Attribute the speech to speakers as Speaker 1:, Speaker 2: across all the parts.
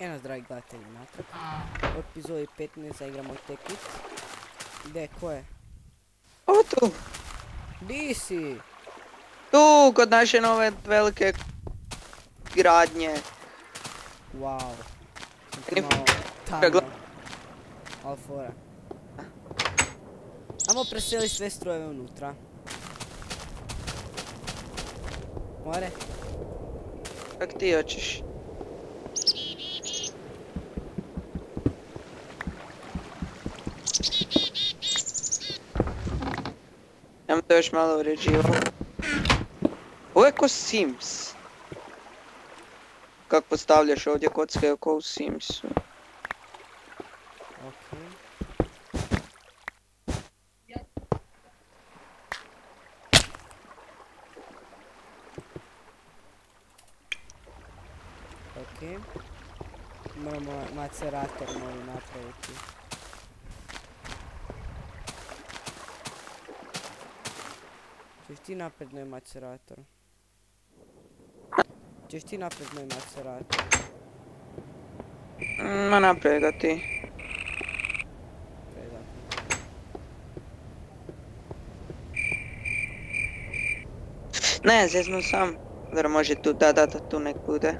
Speaker 1: Eno, dragi gledatelji, natrag. U epizodi 15 zaigramo Tekit. Gdje, ko je?
Speaker 2: O, tu.
Speaker 1: Di si?
Speaker 2: Tu, kod naše nove velike gradnje.
Speaker 1: Wow.
Speaker 2: Ni-
Speaker 1: Malo tamno. Alfora. Ajmo preseli sve strojeve unutra. More?
Speaker 2: Kak ti hoćeš? Ja mu to još malo uređivao. Ovo je ko Sims. Kako postavljaš ovdje kocke oko u Simsu.
Speaker 1: Okej. Okej. Moramo macerator novi napraviti. Češ ti napred novi macerator? Češ ti napred novi macerator?
Speaker 2: Ma napravi ga ti.
Speaker 1: Predak.
Speaker 2: Ne, zeznu sam. Dobro, može tu, da, tu nek bude.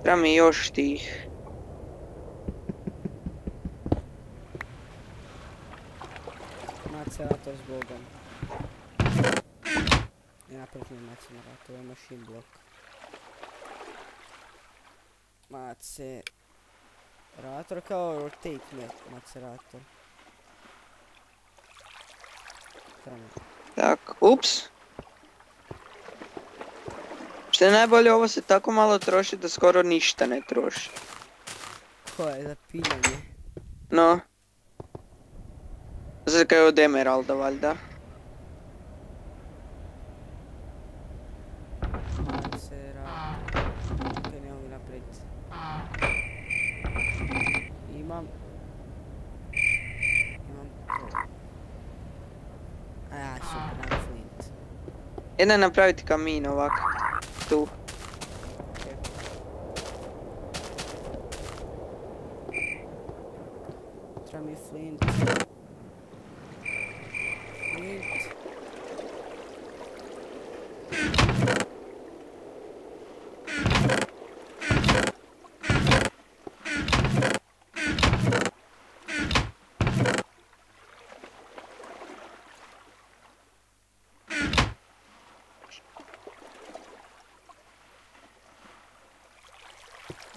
Speaker 2: Treba mi još tih.
Speaker 1: Macerator s Bogom. Ne napraviti novi macerator, ovo je machine block. Macerator kao rotate macerator.
Speaker 2: Tak, ups. Što je najbolje, ovo se tako malo troši da skoro ništa ne troši.
Speaker 1: Ko je za piljanje?
Speaker 2: No. Zato kaj je od Emeralda, valjda.
Speaker 1: Macerator. Okej, ne mogu napraviti. Imam to. A ja, super, nemam flint.
Speaker 2: Jedna je napraviti kamin ovak. Tu.
Speaker 1: Okej. Treba mi flint. Flint.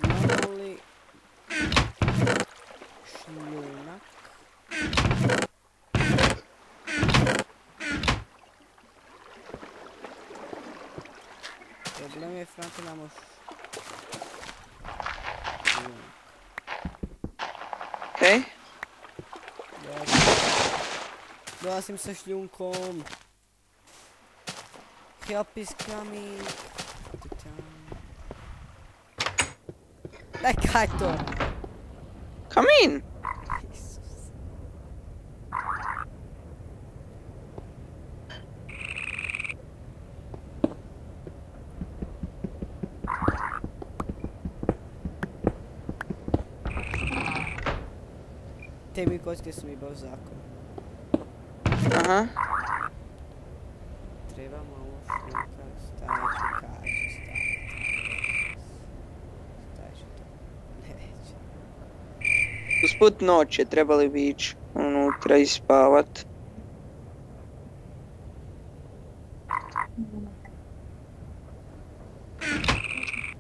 Speaker 1: Imamo li šljunak? Problem je, Franko, namo šljunak.
Speaker 2: Okej.
Speaker 1: Dolazim sa šljunkom. Help is coming. Daj, kaj to?
Speaker 2: Kamin!
Speaker 1: Isus. Te mi kocke su mi baš zakon.
Speaker 2: Aha.
Speaker 1: Treba malo šljunka, stavit ću kažu, stavit ću to. Neće.
Speaker 2: Usput noć je, trebali bi ići unutra i spavat.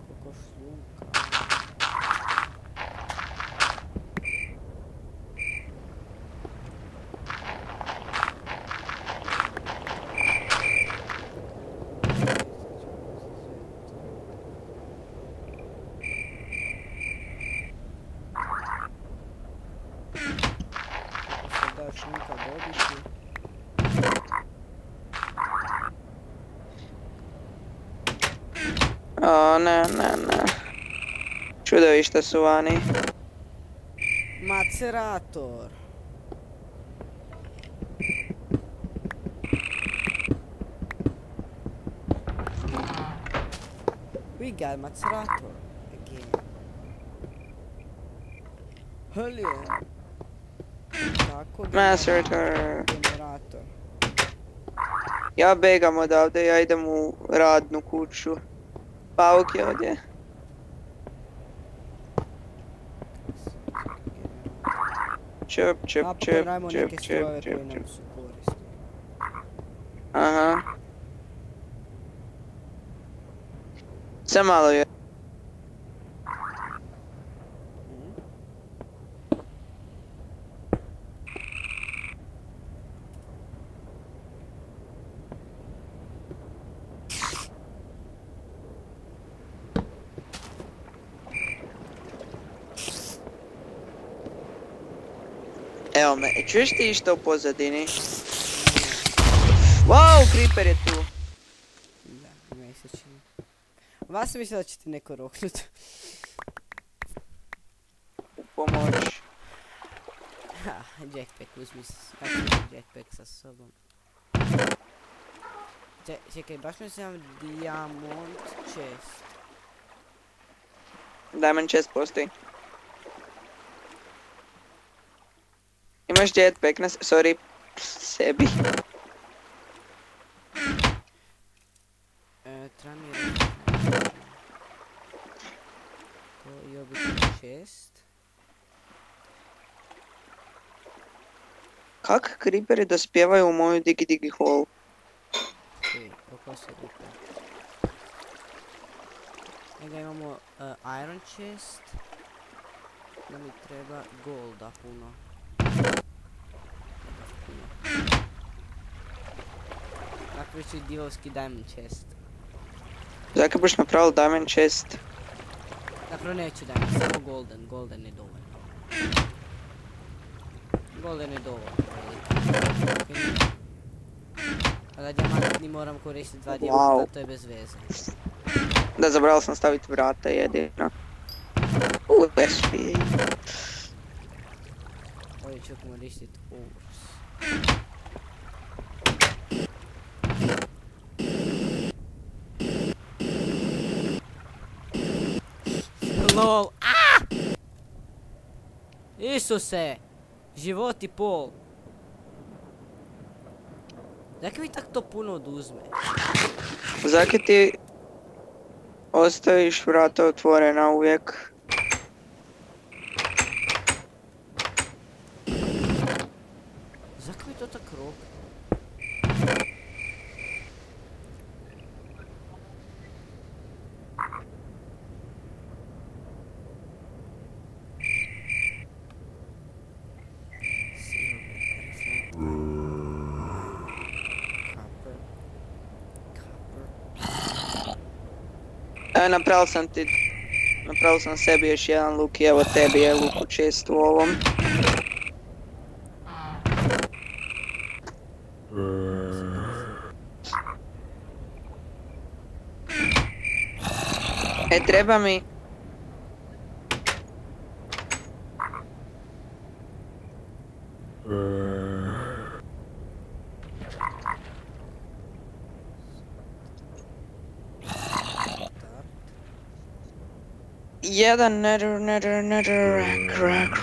Speaker 1: Koliko šljunka. Da šljunka dobiti.
Speaker 2: O, ne. Čudovi što su vani.
Speaker 1: Macerator. Vi ga, macerator. Again. Helio. Tako,
Speaker 2: Macerator.
Speaker 1: generator.
Speaker 2: Ja begam odavde, ja idem u radnu kuću. Pauk je ovdje. Čep, čep, čep,
Speaker 1: Napravimo
Speaker 2: čep,
Speaker 1: neke
Speaker 2: čep,
Speaker 1: strojeve
Speaker 2: čep,
Speaker 1: koji
Speaker 2: čep.
Speaker 1: nam su korisni.
Speaker 2: Aha. Sam malo je.
Speaker 1: Mhm.
Speaker 2: Evo me, čuješ ti što u pozadini? Wow, creeper je tu.
Speaker 1: Da, meni se čini. Vas sam mislio da će ti neko roknut.
Speaker 2: U pomoć.
Speaker 1: Ha, jetpack, uzmi jetpack sa sobom. Čekaj, baš mi se imam diamond chest.
Speaker 2: Diamond chest postoji. Imaš jetpack na sorry, sebi.
Speaker 1: Treba mi reći. To je običan chest.
Speaker 2: Kak creeperi dospijevaju u moju digi hall?
Speaker 1: Ej, kako se lupa. Njega imamo iron chest. Da mi treba golda puno. Napravit ću i divovski diamond chest.
Speaker 2: Zakaj boš napravil diamond chest?
Speaker 1: Zapravo neću diamond, samo golden. Golden je dovoljno. Golden je dovoljno. A da dijamantni moram koristiti 2 dijamanta, to je bez veze.
Speaker 2: Da, zabravio sam staviti vrata jedino. USB.
Speaker 1: Ovdje ću koristiti ores. LOL, Isuse! Život i pol! Zakaj mi tak to puno oduzme?
Speaker 2: Zakaj ti ostaviš vrata otvorena uvijek?
Speaker 1: Zakaj mi to tak rok?
Speaker 2: Napravil sam sebi još jedan luk i evo tebi je luk u čestu ovom. Treba mi... Jedan nether, rack,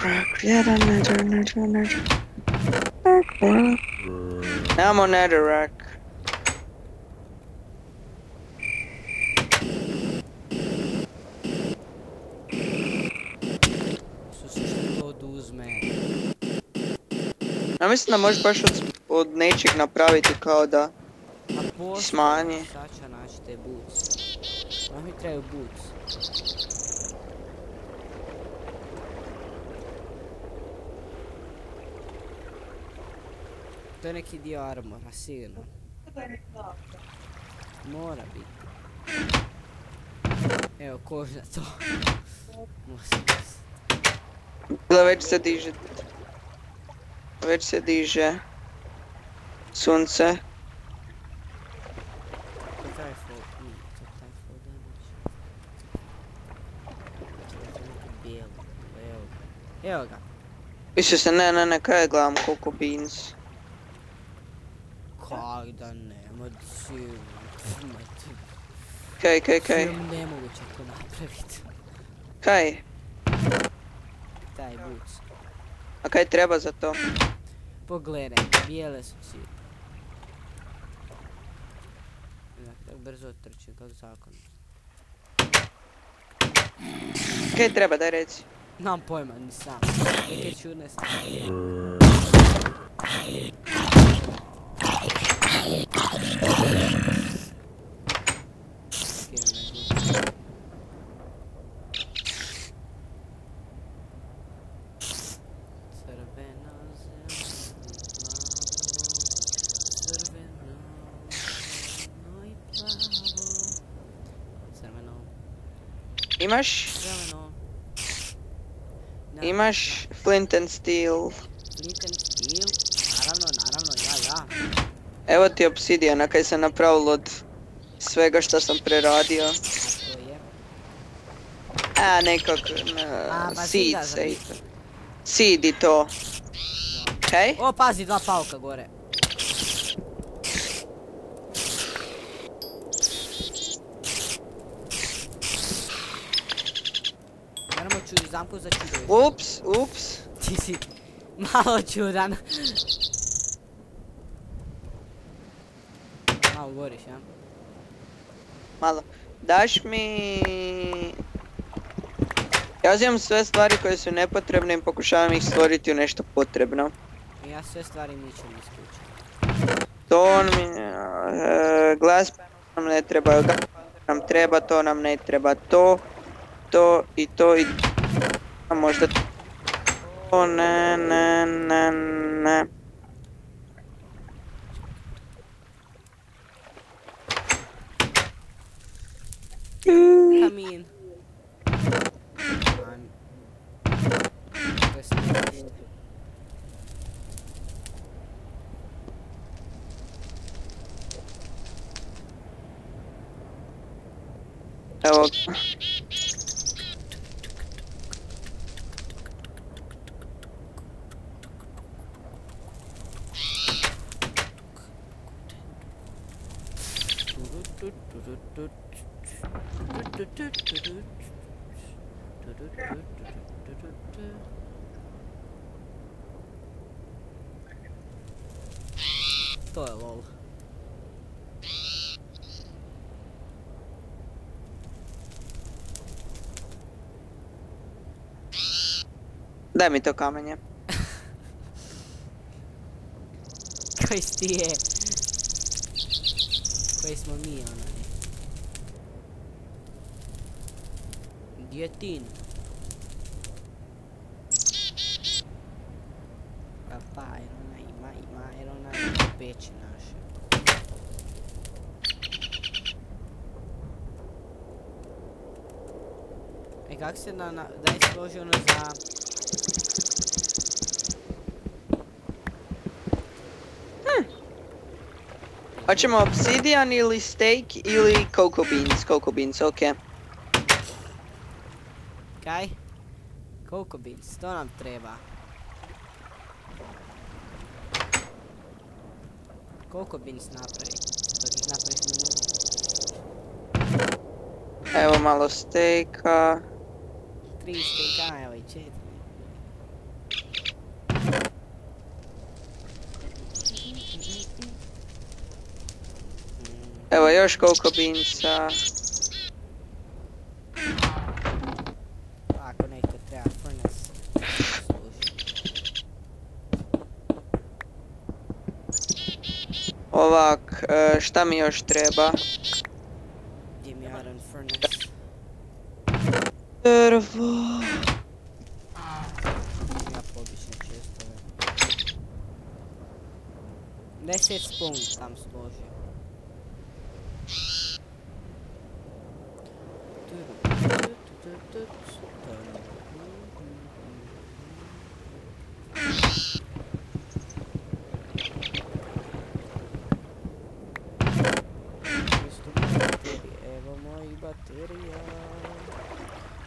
Speaker 2: jedan nether, rack. Nemamo nether rack.
Speaker 1: Isuse, što to oduzme?
Speaker 2: Ja mislim da možeš baš od nečeg napraviti kao da
Speaker 1: A postoji,
Speaker 2: smanji.
Speaker 1: sad ću naći te boots. Ovo mi trebaju boots. To je neki dio armora, sigurno. Mora biti. Evo, kožna to.
Speaker 2: Da već se diže sunce.
Speaker 1: To taj fall, to taj fall damage. To je neki bijeli, evo ga. Evo ga.
Speaker 2: Isuse, ne, kaj gledam koliko beans.
Speaker 1: Kak da nema sigurno.
Speaker 2: Kaj?
Speaker 1: Nemoguće to napraviti.
Speaker 2: Kaj?
Speaker 1: Taj boots.
Speaker 2: A kaj treba za to?
Speaker 1: Pogledaj, bijele su svi. Tako brzo trči, kak zakon.
Speaker 2: Kaj treba, daj reci.
Speaker 1: Nemam pojma, ni sam. Neke čudne stvari.
Speaker 2: Imaš?
Speaker 1: Zeleno.
Speaker 2: Imaš flint and steel.
Speaker 1: Flint and steel? Naravno, ja.
Speaker 2: Evo ti obsidiana kaj sam napravil od svega što sam preradio.
Speaker 1: A to je?
Speaker 2: Nekak seed
Speaker 1: zida za
Speaker 2: se
Speaker 1: bit.
Speaker 2: Seed i to. Kaj?
Speaker 1: O, pazi, 2 pauka gore. Moramo zamku za čudovište.
Speaker 2: Ups.
Speaker 1: Ti si malo čudan. Malo goriš, ja?
Speaker 2: Malo. Daš mi... Ja uzimam sve stvari koje su nepotrebne i pokušavam ih stvoriti u nešto potrebno.
Speaker 1: Ja sve stvari ničem isključim.
Speaker 2: To mi... glass panel nam ne treba, nam treba, to nam ne treba, to i to i... A možda... To ne.
Speaker 1: Kamin. To je slijedeće.
Speaker 2: Evo.
Speaker 1: To je lol.
Speaker 2: Daj mi to kamenje.
Speaker 1: Koji si je? Koji smo mi, onaj? Djetin. Pa, jer ona ima, jer ona ima peći naše. Kak se daj složi ono za...
Speaker 2: Hoćemo obsidian ili steak ili cocoa beans, okej.
Speaker 1: Kaj? Cocoa beans, to nam treba. Cocoa beans napravi. Dok ih napraviš minuto.
Speaker 2: Evo malo steaka.
Speaker 1: 3 steaka, evo i 4.
Speaker 2: Evo još cocoa beansa.
Speaker 1: Ako neko treba furnace.
Speaker 2: Ovak, šta mi još treba?
Speaker 1: Gdje mi iron furnace?
Speaker 2: Drvo.
Speaker 1: Ja pobične čestove. 10 spoon tam složio.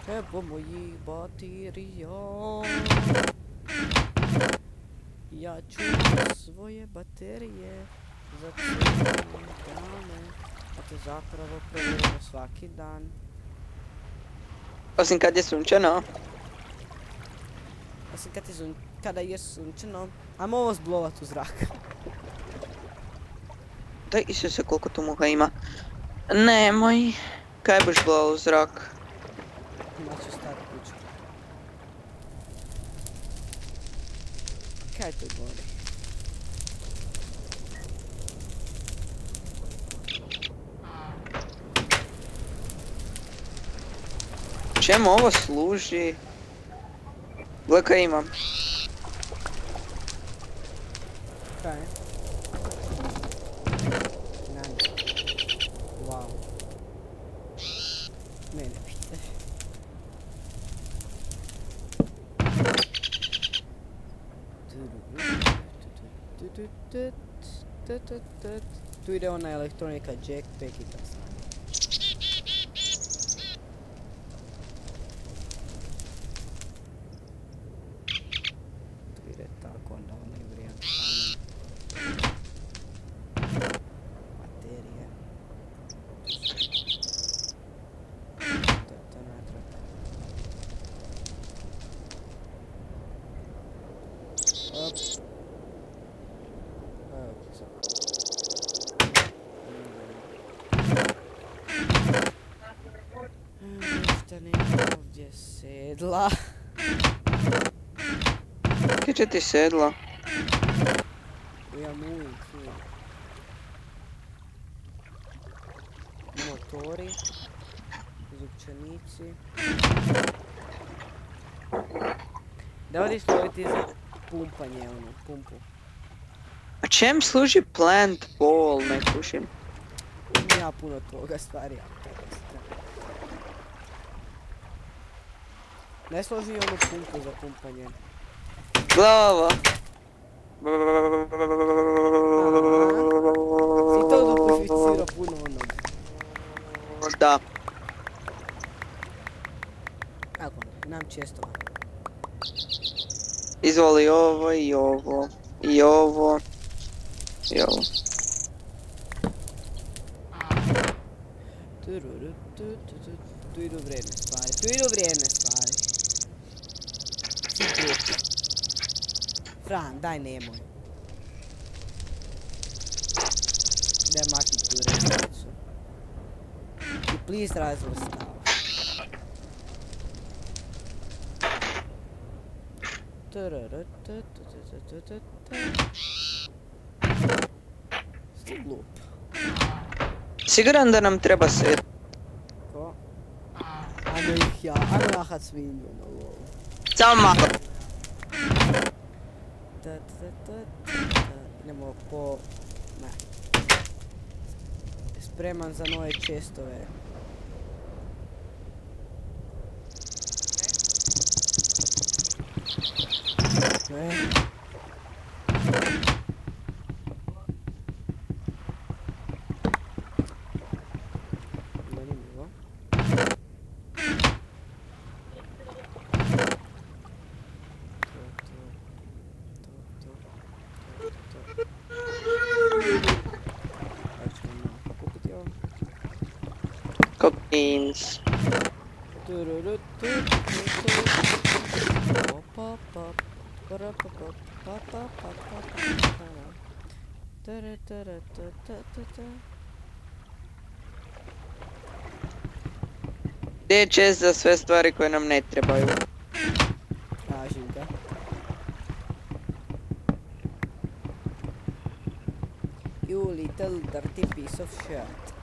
Speaker 1: Evo mojih baterija. Ja ću svoje baterije za cijele dane A to zapravo provjerimo svaki dan.
Speaker 2: Osim kad je sunčano.
Speaker 1: Osim kada je sunčano. Ajmo ovo zblovat u zrak.
Speaker 2: Daj Isuse koliko tu muha ima. Nemoj. Kaj boš bila u zrak?
Speaker 1: Znači staru kuću. Kaj to gori?
Speaker 2: Čemu ovo služi? Gle kaj imam.
Speaker 1: Kaj? Nani. Wow. Mene pitaš. Tu ide ona elektronika, jackpack i tako sad. Tu ide tako onda onaj vrijeme pamet. Baterije. To natrag. Op. Ok, sad. Ništa nema ovdje sedla.
Speaker 2: Kaj će ti sedla?
Speaker 1: Ja mujim tu. Motori. Zupčanici. Da ovdje stojiti za pumpanje, ono, pumpu.
Speaker 2: A čem služi plant ball, ne kušim?
Speaker 1: Nija puno toga stvari, ali to je strano. Ne složi onu pumpu za pumpanje.
Speaker 2: Glava.
Speaker 1: Si to duplificirao puno onog.
Speaker 2: Da.
Speaker 1: Ako, nam često.
Speaker 2: Izvoli ovo i ovo. I ovo. I ovo.
Speaker 1: Tu idu vrijedne stvari, tu idu vrijedne stvari. Si glup. Fran, daj nemoj. Daj makni tu rednicu. I please razvrstav. Si glup.
Speaker 2: Siguran da nam treba set.
Speaker 1: Ko? Ajmo jahat svinju na lovu.
Speaker 2: Samo malo.
Speaker 1: Idemo po... Ne. Spreman za nove čestove. Ne. Zanimljivo.
Speaker 2: Cocaines. Gdje je čest za sve stvari koje nam ne trebaju?
Speaker 1: Tražim ga. You little dirty piece of shit.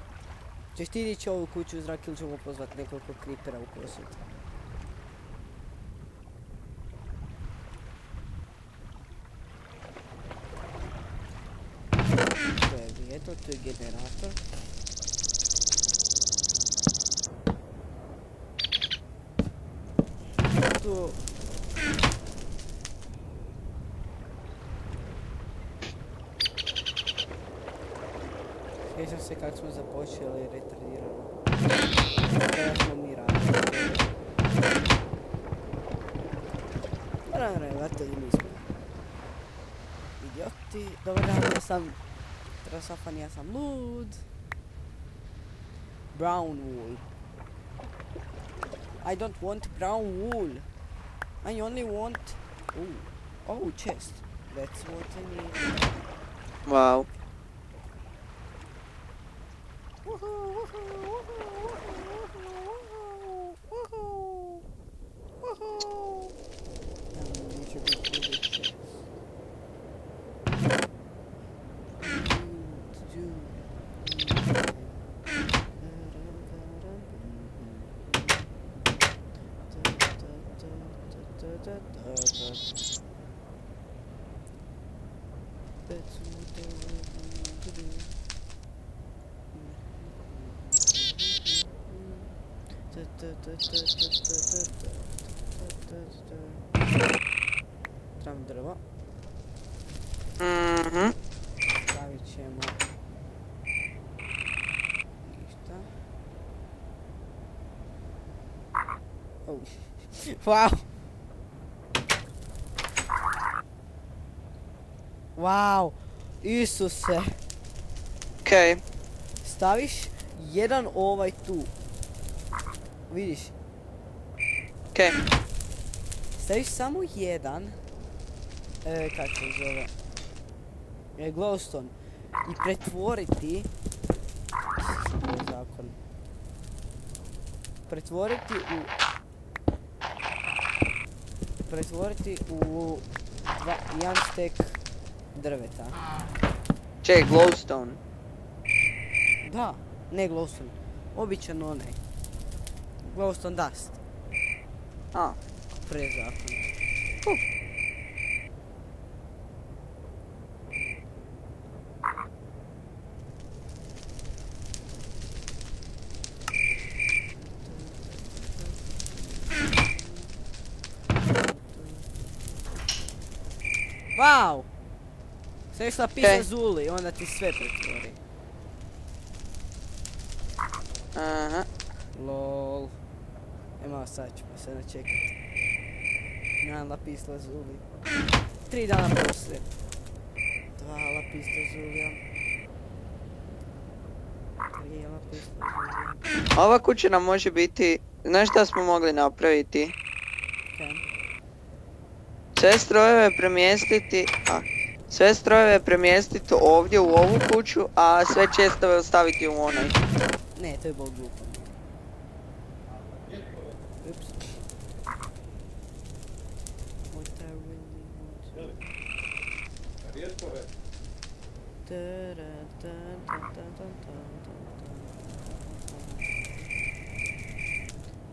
Speaker 1: Češ ti dići ovu kuću u zrak ili ćemo pozvat nekoliko creepera u posjet? To je vjeto, tu je generator. Tu... Sjećam se kako smo započeli retardirano. Kada smo mi radili. Naravno, vratelji mi smo. Idioti. Dobar dan, ja sam... Trasafan, ja sam lud. Brown wool. I don't want brown wool. I only want... Oh, chest. That's what I need.
Speaker 2: Wow.
Speaker 1: Trebam drvo.
Speaker 2: Mhm.
Speaker 1: Stavit ćemo... Ništa. Oh. Wow! Wow! Isuse!
Speaker 2: Okej.
Speaker 1: Staviš jedan ovaj tu. Vidiš?
Speaker 2: Okej.
Speaker 1: Staviš samo jedan. Kako se zove? Glowstone. I pretvoriti... To je zakon. Pretvoriti u jedan stek drveta.
Speaker 2: Ček, glowstone.
Speaker 1: Da, ne glowstone. Običan onaj. Glowstone dust.
Speaker 2: A.
Speaker 1: Prezakon. Wow! Sve šta piše Zuli, onda ti sve pretvori.
Speaker 2: Aha.
Speaker 1: Lol. Malo sad ćemo se načekati. Jedan lapis lazuli. 3 dana poslije. 2 lapis lazulija. 3 lapis lazulija.
Speaker 2: Ova kuća nam može biti... Znaš šta smo mogli napraviti? Sve strojeve premjestiti... Sve strojeve premjestiti ovdje u ovu kuću, a sve čestove ostaviti u onaj.
Speaker 1: Ne, to je bol glupo. Ups. What I really want.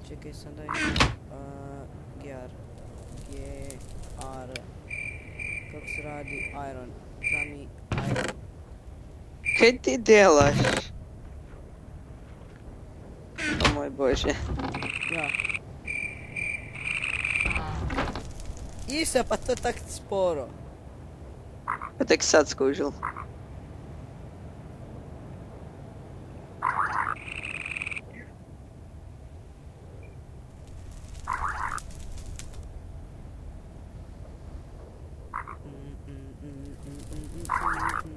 Speaker 1: Čekaj sam da imam... Gear. G-R... Kako se radi iron? Da mi iron.
Speaker 2: Kaj ti delaš? O moj bože.
Speaker 1: Ja. Isa, pa to tak sporo.
Speaker 2: Pa tek sad skužil.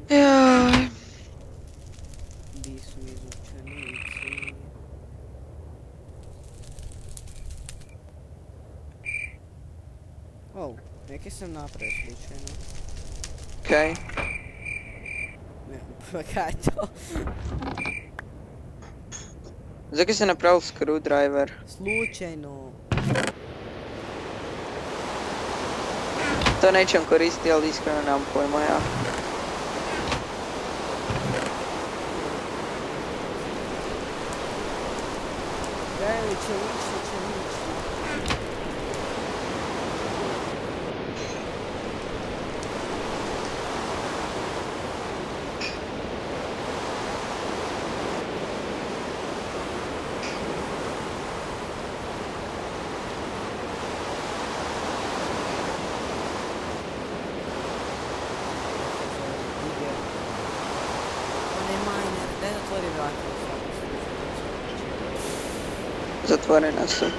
Speaker 2: Jaj.
Speaker 1: Di su izučenici. Neke sam napravio slučajno.
Speaker 2: Okej.
Speaker 1: Ne, pa kaj to?
Speaker 2: Zakaj si napravil screwdriver?
Speaker 1: Slučajno.
Speaker 2: To nećem koristiti, ali iskreno nemam pojma ja.
Speaker 1: Gajali će lići.
Speaker 2: Zatvorena su.
Speaker 1: What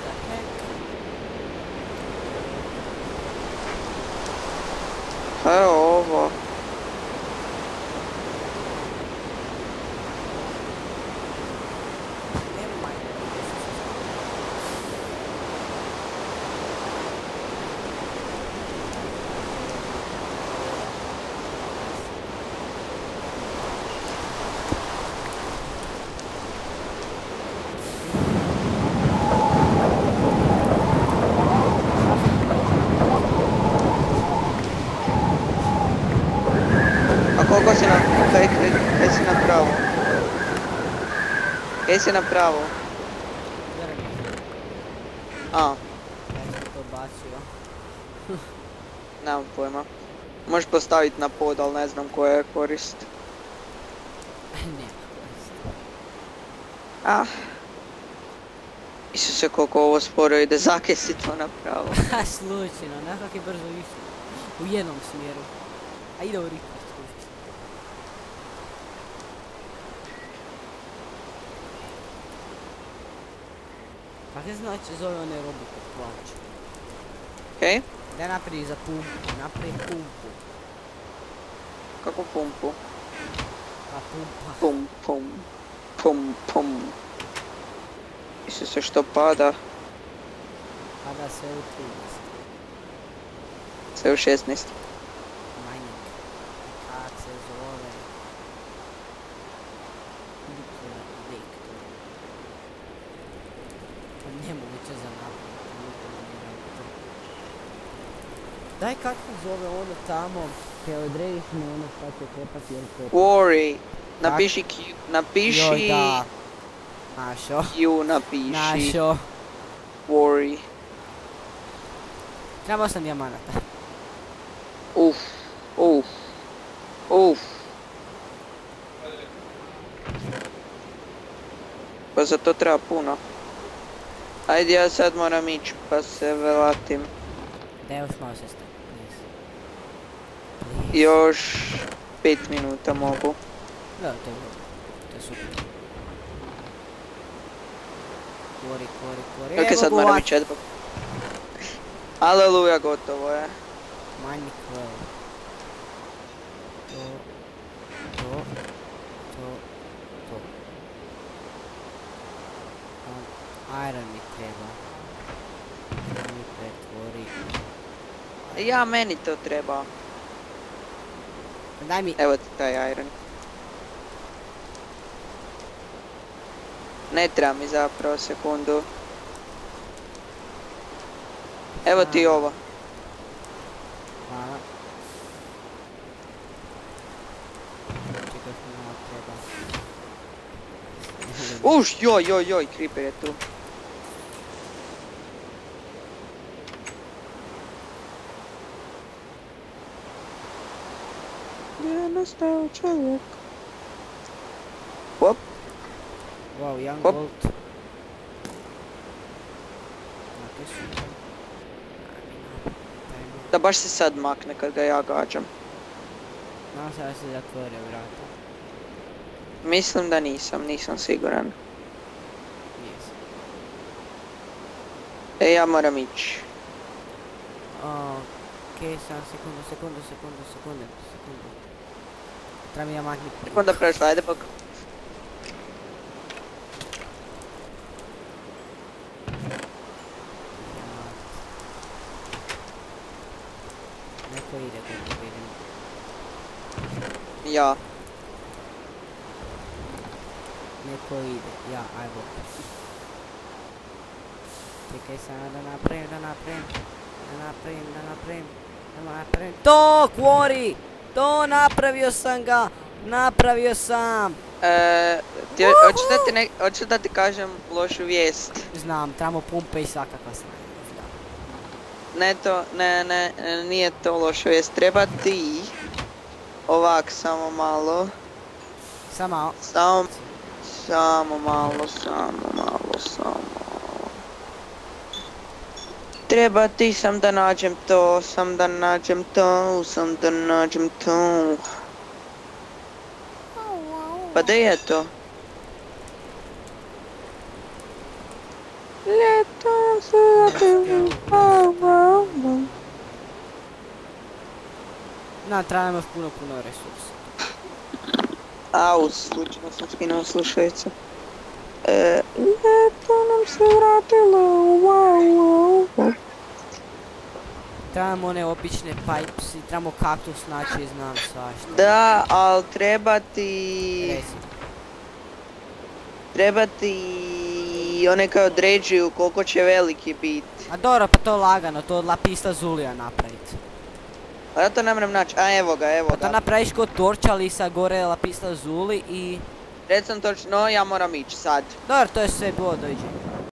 Speaker 1: the heck?
Speaker 2: Evo Kaj si napravo?
Speaker 1: Drmi.
Speaker 2: A,
Speaker 1: Ja sam to bacio.
Speaker 2: nemam pojma. Možeš postaviti na pod, ali ne znam koja je korist.
Speaker 1: Nema korist.
Speaker 2: Ah. Isuse, koliko ovo sporo ide, zakaj si to napravo?
Speaker 1: Slučajno, nekak je brzo išlo. U jednom smjeru. A ide u ritmu. Kako se znači zove one robote plaću?
Speaker 2: Okej,
Speaker 1: Daj napravi za pumpu, napravi pumpu.
Speaker 2: kako pumpu?
Speaker 1: A pumpa.
Speaker 2: Pum, pum, pum, pum. Isuse, što pada?
Speaker 1: Pada sve u 13.
Speaker 2: Sve u 16.
Speaker 1: Manjak. Kak se zove? Vektor. Nemoguće za napraviti. Daj kako se zove ono tamo, te odrediš mi ono šta će kopati ili kopati.
Speaker 2: Worry. Napiši Q, napiši
Speaker 1: Joj da. Našo.
Speaker 2: Q, napiši
Speaker 1: Našo.
Speaker 2: worry.
Speaker 1: Treba 8 dijamanata.
Speaker 2: Uf, uf, uf. Pa za to treba puno. Ajde, ja sad moram ići pa se vratim.
Speaker 1: Daj još malo sestra.
Speaker 2: Još 5 minuta mogu.
Speaker 1: Da, to je super. Kori, kori, kori.
Speaker 2: Ok, sad moram ići jedva. Aleluja, gotovo je.
Speaker 1: Manji kvel. To. Iron mi treba. Mi pretvori.
Speaker 2: Ja, meni to treba.
Speaker 1: Daj mi.
Speaker 2: Evo ti taj iron. Ne treba mi zapravo, sekundu. Evo ti ovo.
Speaker 1: Hvala. Čekaj, malo treba.
Speaker 2: Uš, joj, creeper je tu. Gdje je nastao čovjek? Hop,
Speaker 1: Wow, young
Speaker 2: Hop.
Speaker 1: gold. Ok, super.
Speaker 2: da baš se sad makne kad ga ja gađam.
Speaker 1: Nadam se da se zatvore vrata.
Speaker 2: Mislim da nisam siguran.
Speaker 1: Jesam.
Speaker 2: Ja moram ići.
Speaker 1: Ok, samo sekundu. Treba mi diamantni plik.
Speaker 2: Onda prešla, ajde bok.
Speaker 1: Neko ide kako vidim.
Speaker 2: Ja.
Speaker 1: Neko ide, ja, ajmo. Čekaj samo da napravim. To, Quarry! To, napravio sam!
Speaker 2: Hoću da ti kažem lošu vijest.
Speaker 1: Znam, trebamo pumpe i svakakva snajda.
Speaker 2: Ne, nije to loša vijest. Treba ti ovak samo malo.
Speaker 1: Samo.
Speaker 2: Samo malo. Treba ti sam da nađem to. Pa da je to? Ljetom se
Speaker 1: Na, trebamo još puno resursa.
Speaker 2: Au, slučajno sam skinuo slušalice. Ljeto nam se vratilo, wow.
Speaker 1: Trebamo one obične pipes i trebamo kaktus naći, znam svašta.
Speaker 2: Da, ali treba ti...
Speaker 1: Reci.
Speaker 2: Treba ti one kao određuju koliko će veliki biti.
Speaker 1: A dobro, pa to lagano, to od lapis lazulija napraviti.
Speaker 2: A ja to ne moram naći, a evo ga.
Speaker 1: Pa to napraviš kod torča, ali sa gore lapis lazuli i...
Speaker 2: Recimo točno, ja moram ići sad.
Speaker 1: Dobar, to je sve bilo, doviđenja.